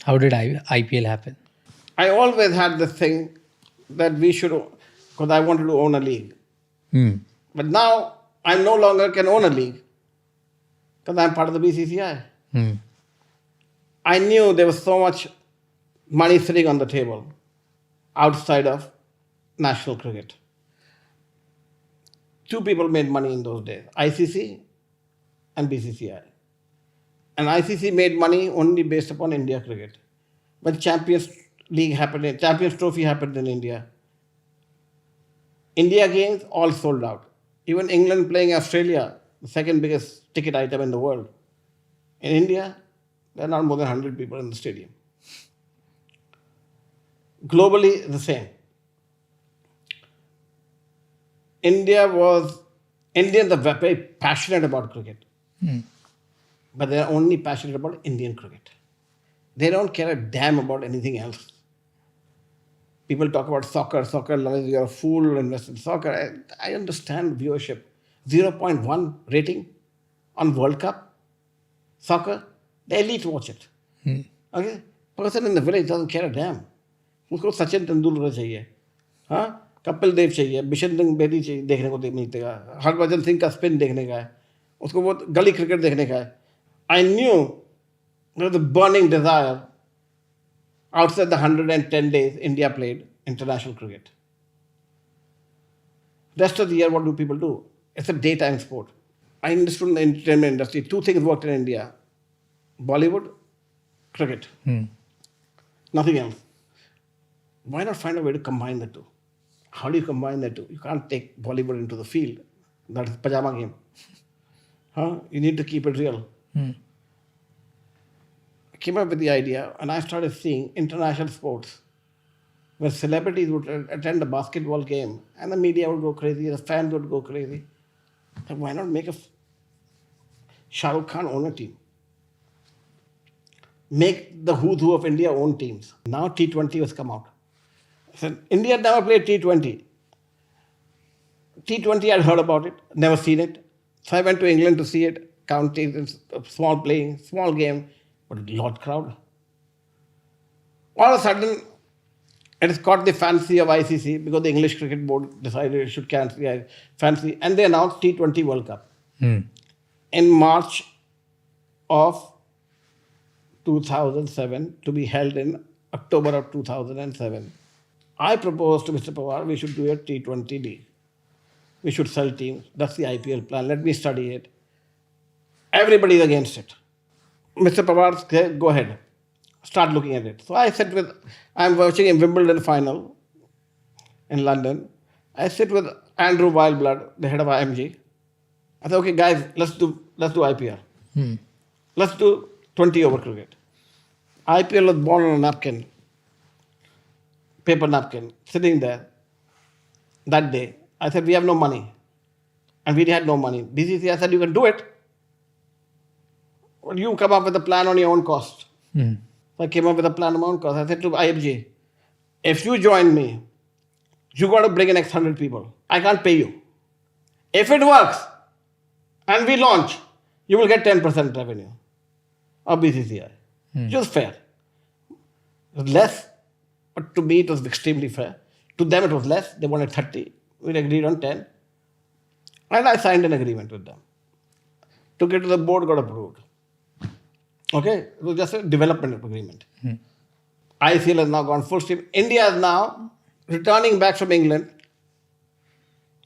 How did IPL happen? I always had this thing that we should, because I wanted to own a league. Hmm. But now I no longer can own a league because I'm part of the BCCI. Hmm. I knew there was so much money sitting on the table outside of national cricket. Two people made money in those days, ICC and BCCI. And ICC made money only based upon India cricket. When Champions League happened, Champions Trophy happened in India, India games all sold out. Even England playing Australia, the second biggest ticket item in the world. In India, there are not more than 100 people in the stadium. Globally, the same. Indians are very passionate about cricket. But they are only passionate about Indian cricket. They don't care a damn about anything else. People talk about soccer, Lalit, you're a fool, invest in soccer. I understand viewership. 0.1 rating on World Cup, soccer, the elite watch it. Okay? Person in the village doesn't care a damn. उसको सचिन तेंदुलकर चाहिए, हाँ, कपिल देव चाहिए, बिशन सिंह बेदी चाहिए देखने को मिलतेगा, हरभजन सिंह का spin देखने का है, उसको वो गली क्रिकेट देखने का है. I knew there was a burning desire outside the 110 days India played international cricket. Rest of the year, what do people do? It's a daytime sport. I understood in the entertainment industry, two things worked in India: Bollywood, cricket. Nothing else. Why not find a way to combine the two? How do you combine the two? You can't take Bollywood into the field. That is pajama game. Huh? You need to keep it real. I came up with the idea, and I started seeing international sports where celebrities would attend a basketball game and the media would go crazy, the fans would go crazy. So why not make a Shah Rukh Khan own a team? Make the who's who of India own teams. Now T20 has come out. I said, India had never played T20. T20, I'd heard about it, never seen it. So I went to England to see it, counties, small playing, small game, but a lot crowd. All of a sudden, it has caught the fancy of ICC because the English Cricket Board decided it should fancy, and they announced T20 World Cup in March of 2007 to be held in October of 2007. I proposed to Mr. Pawar we should do a T20 league. We should sell teams. That's the IPL plan. Let me study it. Everybody is against it. Mr. Pawar said, go ahead. Start looking at it. So I'm watching a Wimbledon final in London. I sit with Andrew Wildblood, the head of IMG. I said, okay, guys, let's do IPL. Let's do 20 over cricket. IPL was born on a napkin, paper napkin, sitting there that day. I said, we have no money. And we had no money. BCCI said, you can do it. Well, you come up with a plan on your own cost. So I came up with a plan on my own cost. I said to IFG, if you join me, you got to bring in X 100 people. I can't pay you. If it works and we launch, you will get 10% revenue of BCCI. Just fair. It was less, but to me it was extremely fair. To them it was less. They wanted 30. We agreed on 10. And I signed an agreement with them. Took it to the board, got approved. Okay? It was just a development agreement. ICL has now gone full steam. India is now returning back from England,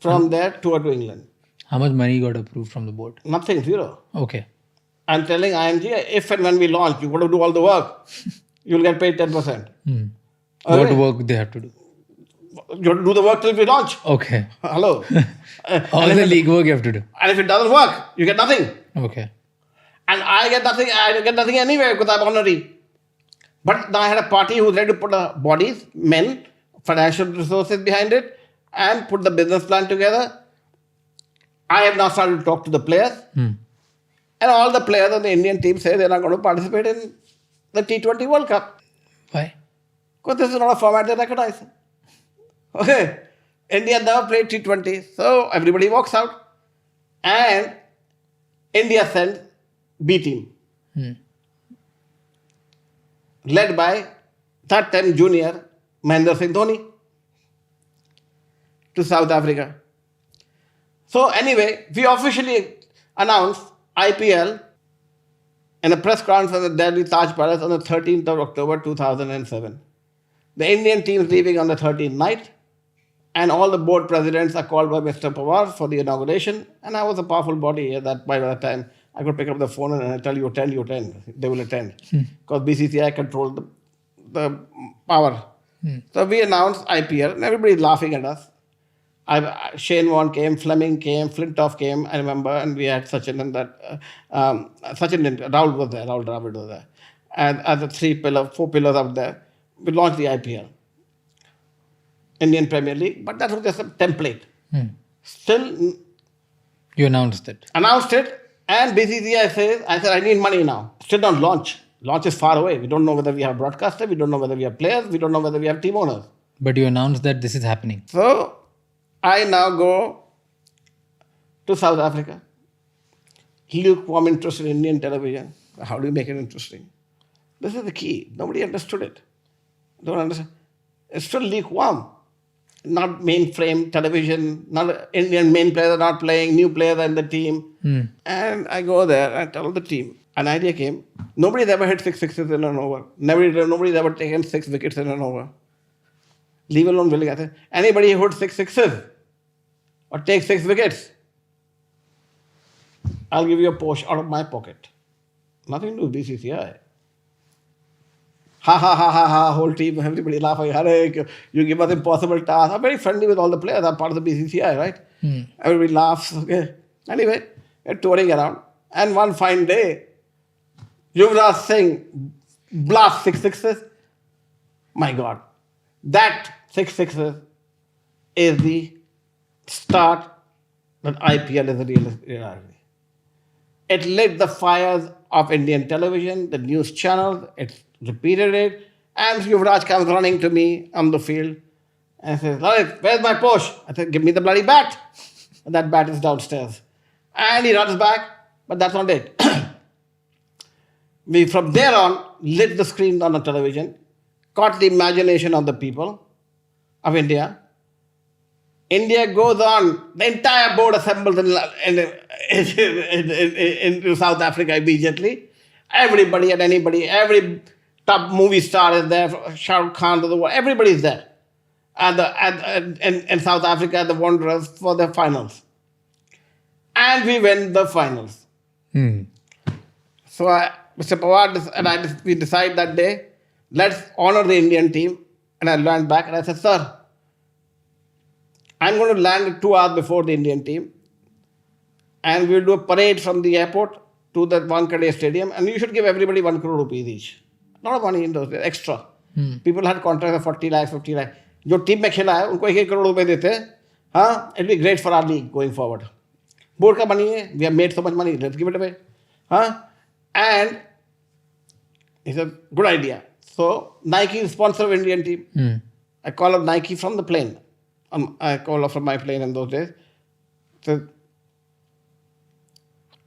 from their tour to England. How much money got approved from the board? Nothing, zero. Okay. I'm telling IMG, if and when we launch, you've got to do all the work. You'll get paid 10%. What work they have to do? You have to do the work till we launch. Okay. Hello. All the league work you have to do. And if it doesn't work, you get nothing. Okay. And I get nothing anyway because I'm honorary. But now I had a party who's ready to put bodies, men, financial resources behind it, and put the business plan together. I have now started to talk to the players. And all the players on the Indian team say they're not going to participate in the T20 World Cup. Why? Because this is not a format they recognize. Okay. India never played T20, so everybody walks out. And India sends B team. led by that time junior Mahendra Singh Dhoni to South Africa. So anyway, we officially announced IPL in a press conference at the Delhi Taj Palace on the 13th of October 2007. The Indian team is leaving on the 13th night, and all the board presidents are called by Mr. Pawar for the inauguration. And I was a powerful body at that by that time. I could pick up the phone and I tell you attend, you attend. They will attend because BCCI controlled the power. So we announced IPL, and everybody's laughing at us. Shane Warne came, Fleming came, Flintoff came, I remember, and we had Sachin and that. Sachin didn't, Rahul was there, Rahul Dravid was there. And as the 4 pillars up there, we launched the IPL, Indian Premier League, but that was just a template. Still, You announced it. announced it, and BCCI says, I said, I need money now. Still not launch. Launch is far away. We don't know whether we have broadcaster, we don't know whether we have players, we don't know whether we have team owners. But you announced that this is happening. So, I now go to South Africa. Lukewarm interest in Indian television. How do you make it interesting? This is the key. Nobody understood it. Don't understand. It's still lukewarm. Not mainframe television, not Indian main players are not playing, new players are in the team. And I go there and tell the team. An idea came. Nobody's ever hit 6 sixes in an over. Nobody's ever taken 6 wickets in an over. Leave alone willing. I said, anybody who hits 6 sixes or takes 6 wickets, I'll give you a Porsche out of my pocket. Nothing to do with BCCI. Ha ha ha ha ha, whole team, everybody laughing. Hare, you give us impossible tasks. I'm very friendly with all the players. I'm part of the BCCI, right? Everybody laughs. Okay. Anyway, we're touring around. And one fine day, Yuvraj Singh blasts 6 sixes. My God. That 6 sixes is the start that IPL is a reality. It lit the fires of Indian television, the news channels, it repeated it, and Yuvraj comes running to me on the field and says, Lalit, where's my Porsche? I said, give me the bloody bat. And that bat is downstairs. And he runs back, but that's not it. We, from there on, lit the screen on the television, caught the imagination of the people of India. India goes on, the entire board assembles in South Africa immediately. Everybody and anybody, every top movie star is there, Shah Rukh Khan to the world, everybody is there. In South Africa, the Wanderers for the finals. And we win the finals. So Mr. Pawar and we decide that day, let's honor the Indian team. And I land back and I said, sir, I'm going to land 2 hours before the Indian team. And we'll do a parade from the airport to the Wankhede Stadium. And you should give everybody 1 crore rupees each. A lot of money in those days, extra. People had contracts of 40 lakhs, 50 lakhs. जो team में खेला है उनको 1 करोड़ रुपए देते हैं. हाँ, it'll be great for our league going forward. Board का money है, we have made so much money, let's give it away. हाँ, and it's a good idea. So Nike is sponsor of Indian team. I call up Nike from the plane. I call up from my plane in those days. So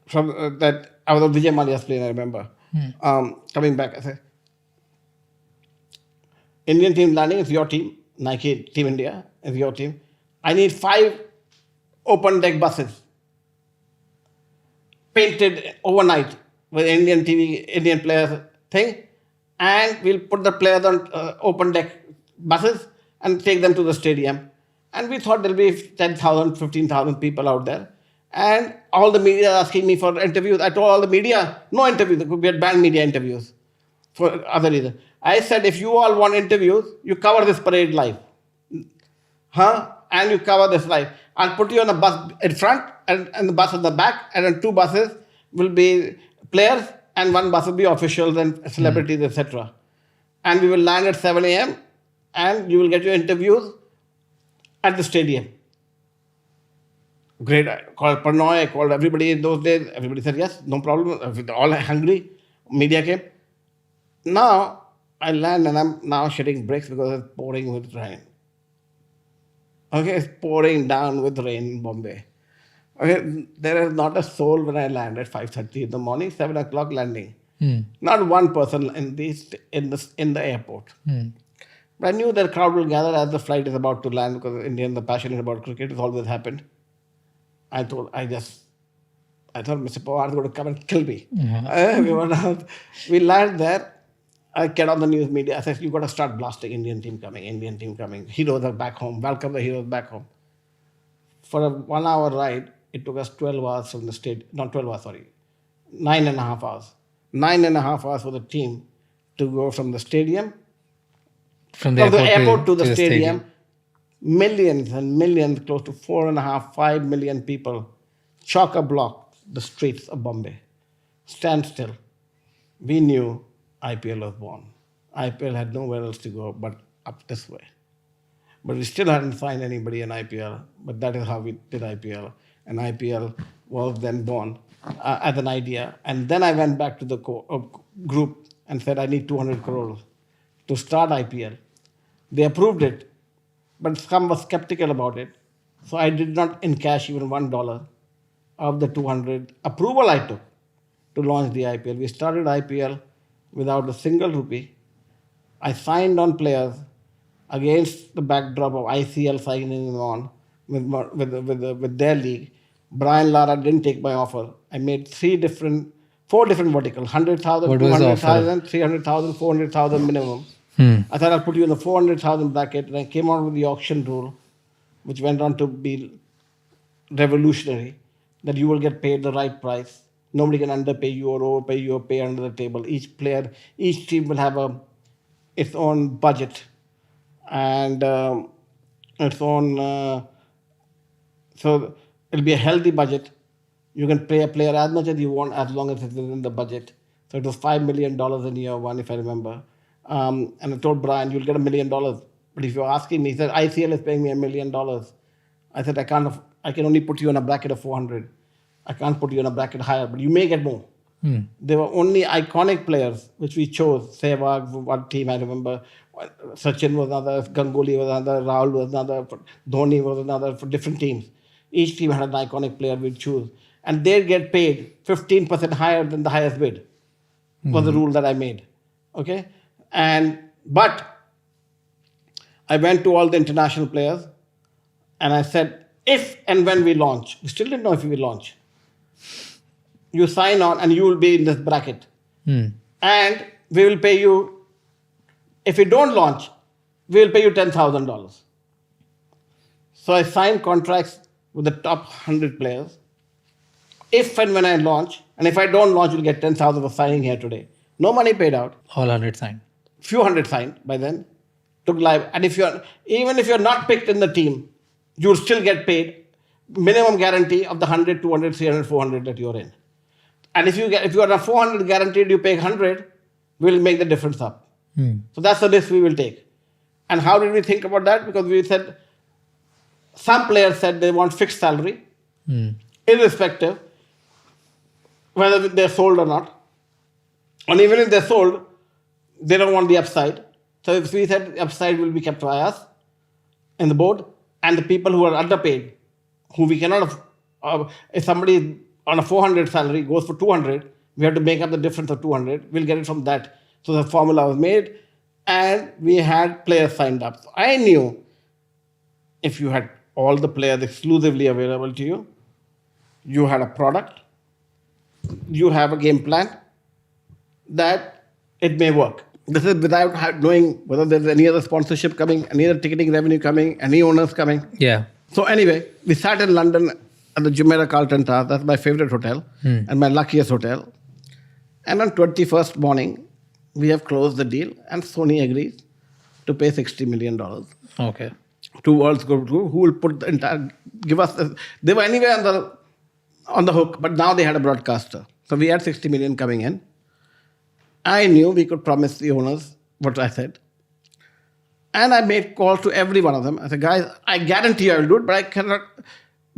from that, I was on Vijay Malia's plane, I remember. Coming back, I said, Indian team landing, it's your team. Nike Team India is your team. I need 5 open deck buses painted overnight with Indian players thing, and we'll put the players on open deck buses and take them to the stadium. And we thought there'll be 10,000, 15,000 people out there. And all the media asking me for interviews. I told all the media, no interviews. We had banned media interviews for other reasons. I said, if you all want interviews, you cover this parade live. And you cover this live. I'll put you on a bus in front and the bus at the back. And then 2 buses will be players and 1 bus will be officials and celebrities, etc. And we will land at 7 a.m. and you will get your interviews at the stadium. Great. I called Parnoy, I called everybody in those days. Everybody said, yes, no problem. They're all hungry. Media came. Now, I land and I'm now shitting bricks because it's pouring with rain. Okay, it's pouring down with rain in Bombay. Okay, there is not a soul when I land at 5:30 in the morning, 7 o'clock landing. Not one person in the airport. But I knew that crowd will gather as the flight is about to land because Indians are passionate about cricket. It's always happened. I thought Mr. Pawar is going to come and kill me. We landed there. I get on the news media. I said, you got to start blasting Indian team coming. Heroes are back home. Welcome the heroes back home. For a 1 hour ride, it took us 12 hours from the state. Not 12 hours, sorry. 9.5 hours. 9.5 hours for the team to go from the stadium, From the airport to the stadium. Millions and millions, close to 4.5, 5 million people, chock-a-block the streets of Bombay. Stand still. We knew IPL was born. IPL had nowhere else to go but up this way. But we still hadn't signed anybody in IPL. But that is how we did IPL. And IPL was then born as an idea. And then I went back to the group and said, I need 200 crores to start IPL. They approved it, but some were skeptical about it. So I did not encash even $1 of the 200 approval I took to launch the IPL. We started IPL without a single rupee. I signed on players against the backdrop of ICL signing them on with their league. Brian Lara didn't take my offer. I made 4 different verticals: 100,000, What was the 200,000, 300,000, 400,000 minimum. I thought I'll put you in the 400,000 bracket, and I came out with the auction rule, which went on to be revolutionary, that you will get paid the right price. Nobody can underpay you or overpay you or pay under the table. Each team will have its own budget and its own. So it'll be a healthy budget. You can pay a player as much as you want as long as it's within the budget. So it was $5 million in year one, if I remember. And I told Brian, you'll get $1 million. But if you're asking me, he said, ICL is paying me $1 million. I said, I can only put you in a bracket of 400. I can't put you in a bracket higher, but you may get more. There were only iconic players which we chose. Sehwag, one team I remember. Sachin was another, Ganguly was another, Rahul was another, Dhoni was another, for different teams. Each team had an iconic player we'd choose. And they'd get paid 15% higher than the highest bid. Was the rule that I made. Okay? But I went to all the international players and I said, if and when we launch, we still didn't know if we will launch. You sign on and you will be in this bracket. And we will pay you, if you don't launch, we will pay you $10,000. So I signed contracts with the top 100 players. If and when I launch, and if I don't launch, you'll get 10,000 for signing here today. No money paid out. All 100 signed. Few hundred signed by then. Took live. And even if you're not picked in the team, you'll still get paid minimum guarantee of the 100, 200, 300, 400 that you're in. And if you are a 400 guaranteed, you pay 100, we'll make the difference up. So that's the risk we will take. And how did we think about that? Because we said, some players said they want fixed salary, irrespective whether they're sold or not. And even if they're sold, they don't want the upside. So if we said the upside will be kept by us in the board, and the people who are underpaid, who we cannot, if somebody on a 400 salary goes for 200, we have to make up the difference of 200. We'll get it from that. So the formula was made, and we had players signed up. So I knew if you had all the players exclusively available to you, you had a product, you have a game plan, that it may work. This is without knowing whether there's any other sponsorship coming, any other ticketing revenue coming, any owners coming. Yeah. So anyway, we sat in London at the Jumeirah Carlton Tower. That's my favorite hotel and my luckiest hotel. And on 21st morning, we have closed the deal, and Sony agrees to pay $60 million. Okay. To World's Group, who will put the entire, give us, they were anyway on the hook, but now they had a broadcaster. So we had 60 million coming in. I knew we could promise the owners what I said. And I made calls to every one of them. I said, guys, I guarantee I will do it, but I cannot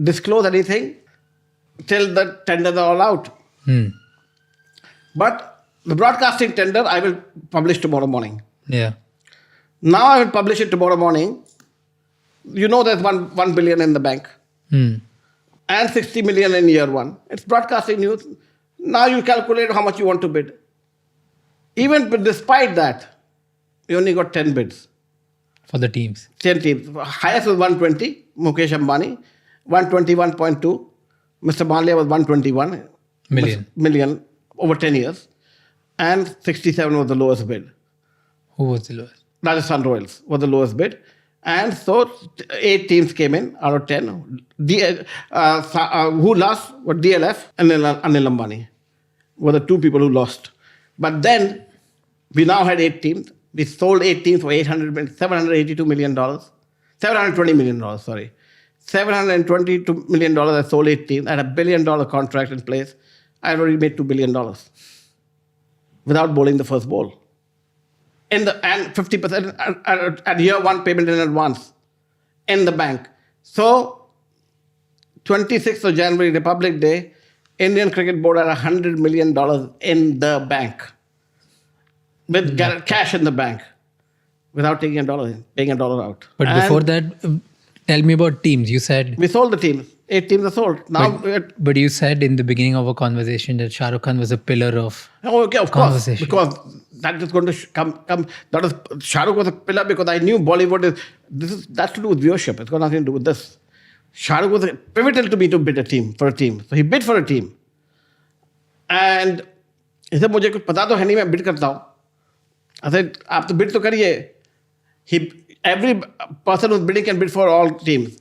disclose anything till the tenders are all out. But the broadcasting tender, I will publish tomorrow morning. Yeah. Now I will publish it tomorrow morning. You know there's 1 billion in the bank. And 60 million in year one. It's broadcasting news. Now you calculate how much you want to bid. Even despite that, we only got 10 bids. For the teams. 10 teams. Highest was 120, Mukesh Ambani. 121.2. Mr. Malia was 121 million over 10 years. And 67 was the lowest bid. Who was the lowest? Rajasthan Royals was the lowest bid. And so 8 teams came in out of 10. Who lost were DLF and Anil Ambani were the 2 people who lost. But then we now had 8 teams. We sold 8 teams for $782 million. $720 million, sorry. $722 million. I sold 8 teams. I had $1 billion contract in place. I had already made $2 billion without bowling the first ball. And 50% at year 1 payment in advance in the bank. So 26th of January, Republic Day, Indian Cricket Board had $100 million in the bank. With cash in the bank. Without taking a dollar in, paying a dollar out. But before that, tell me about teams. You said... We sold the teams. 8 teams are sold. Now, but you said in the beginning of our conversation that Shah Rukh Khan was a pillar of of course. Because that is going to come. That is, Shah Rukh was a pillar because I knew Bollywood that's to do with viewership. It's got nothing to do with this. Shah Rukh was pivotal to me to bid for a team. So he bid for a team. And he said, मुझे कुछ पता तो है नहीं मैं bid करता हूँ. I said, आप तो bid तो करिए. Every person who's bidding can bid for all teams.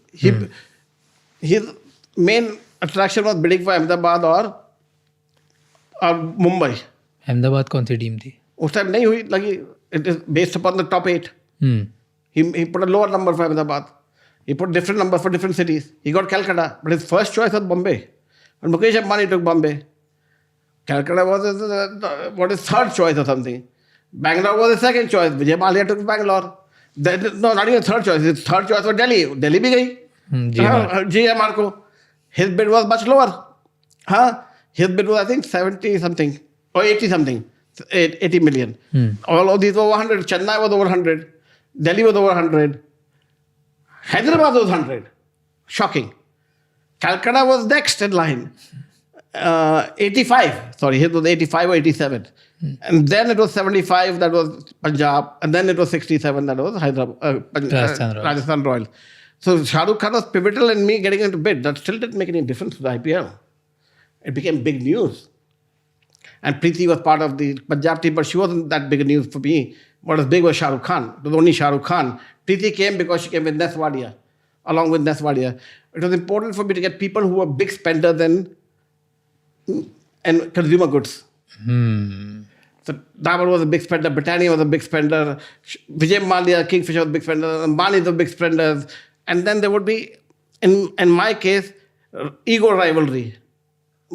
His main attraction was bidding for Ahmedabad or Mumbai. Ahmedabad कौन सी team थी? उस time नहीं हुई लगी. It is based upon the top 8. He put a lower number for Ahmedabad. He put different number for different cities. He got Calcutta, but his first choice was Bombay. And Mukesh Ambani took Bombay. Calcutta was his third choice or something. Bangalore was his second choice. Vijay Mallya took Bangalore. No, not even third choice. His third choice was Delhi. Delhi bhi gayi. GMR ko. His bid was much lower. His bid was, I think, 70 something or 80 something. 80 million. All of these were over 100. Chennai was over 100. Delhi was over 100. Hyderabad was 100. Shocking. Calcutta was next in line. 85. Sorry, his was 85 or 87. And then it was 75, that was Punjab. And then it was 67, that was Rajasthan Royals. So Shah Rukh Khan was pivotal in me getting into bid. That still didn't make any difference to the IPL. It became big news. And Preeti was part of the Punjab team, but she wasn't that big a news for me. What was big was Shah Rukh Khan. It was only Shah Rukh Khan. Preeti came because she came with Nes Wadia, along with Nes Wadia. It was important for me to get people who were big spenders and consumer goods. So Dabur was a big spender, Britannia was a big spender, Vijay Mallya, Kingfisher was a big spender, Ambani was a big spender. And then there would be, in my case, ego rivalry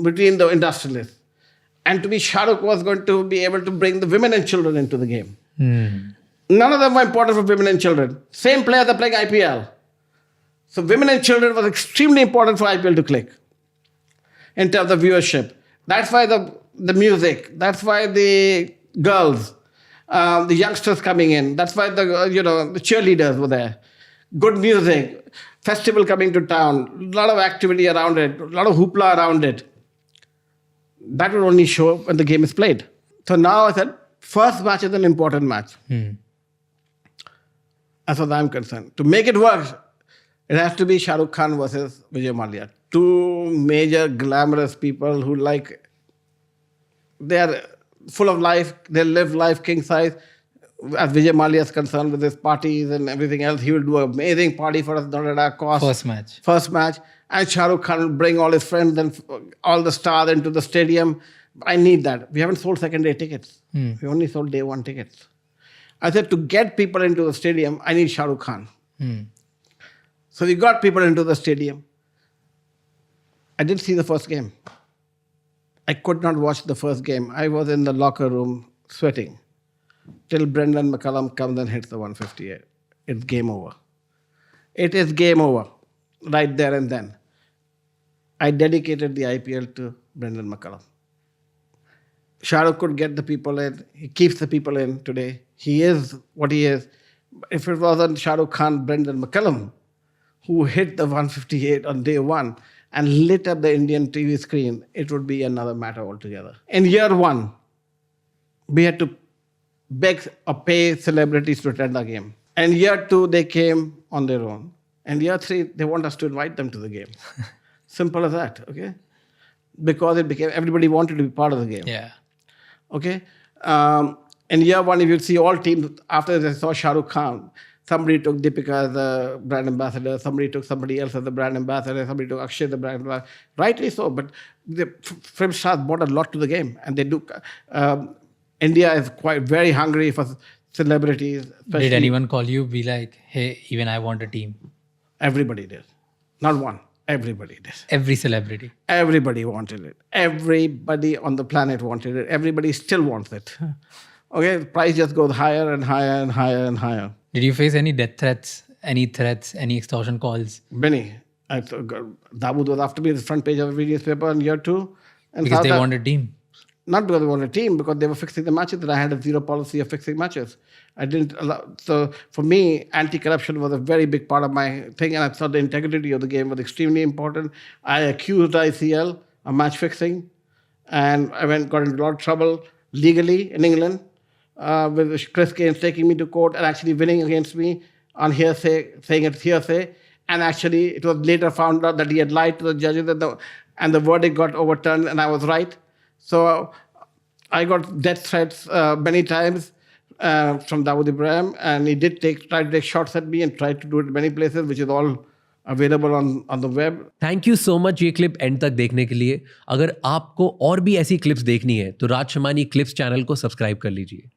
between the industrialists. And to me, Shah Rukh was going to be able to bring the women and children into the game. None of them were important for women and children. Same players are playing IPL. So women and children was extremely important for IPL to click in terms of viewership. That's why the music, that's why the girls, the youngsters coming in, that's why the cheerleaders were there. Good music, festival coming to town, a lot of activity around it, a lot of hoopla around it. That will only show when the game is played. So now I said, first match is an important match. As far as I'm concerned. To make it work, it has to be Shah Rukh Khan versus Vijay Mallya. 2 major glamorous people who they are full of life, they live life king size. As Vijay Mallya is concerned with his parties and everything else, he will do an amazing party for us, not at our cost. First match. And Shah Rukh Khan will bring all his friends and all the stars into the stadium. I need that. We haven't sold second day tickets. We only sold day 1 tickets. I said, to get people into the stadium, I need Shah Rukh Khan. So we got people into the stadium. I didn't see the first game. I could not watch the first game. I was in the locker room sweating till Brendan McCullum comes and hits the 158. It's game over. It is game over right there and then. I dedicated the IPL to Brendan McCullum. Shah Rukh could get the people in. He keeps the people in today. He is what he is. If it wasn't Shah Rukh Khan, Brendan McCullum, who hit the 158 on day 1 and lit up the Indian TV screen, it would be another matter altogether. In year 1, we had to beg or pay celebrities to attend the game. And year 2, they came on their own. And year 3, they want us to invite them to the game. Simple as that, okay? Because it became, everybody wanted to be part of the game. Yeah. Okay? In year 1, if you see all teams, after they saw Shah Rukh Khan, somebody took Deepika as the brand ambassador, somebody took somebody else as the brand ambassador, somebody took Akshay as the brand ambassador. Rightly so, but the film stars brought a lot to the game. And they do. India is quite very hungry for celebrities. Did anyone call you, be like, hey, even I want a team? Everybody did. Not one. Everybody did. Every celebrity. Everybody wanted it. Everybody on the planet wanted it. Everybody still wants it. Okay, the price just goes higher and higher and higher and higher. Did you face any death threats, any extortion calls? Many. Dawood was after me, the front page of every newspaper in year 2. And Because they want a team. Not because they wanted a team, because they were fixing the matches, and I had a zero policy of fixing matches. I didn't allow. So for me, anti-corruption was a very big part of my thing, and I thought the integrity of the game was extremely important. I accused ICL of match fixing, and I got into a lot of trouble legally in England with Chris Gaines taking me to court and actually winning against me on hearsay, saying it's hearsay. And actually, it was later found out that he had lied to the judges, and the verdict got overturned, and I was right. So I got death threats many times from Dawood Ibrahim, and he did try to take shots at me and tried to do it in many places, which is all available on the web. Thank you so much ये clip and तक देखने के लिए. अगर आपको और भी ऐसी क्लिप्स देखनी है तो राज शमानी क्लिप्स चैनल को सब्सक्राइब कर लीजिए.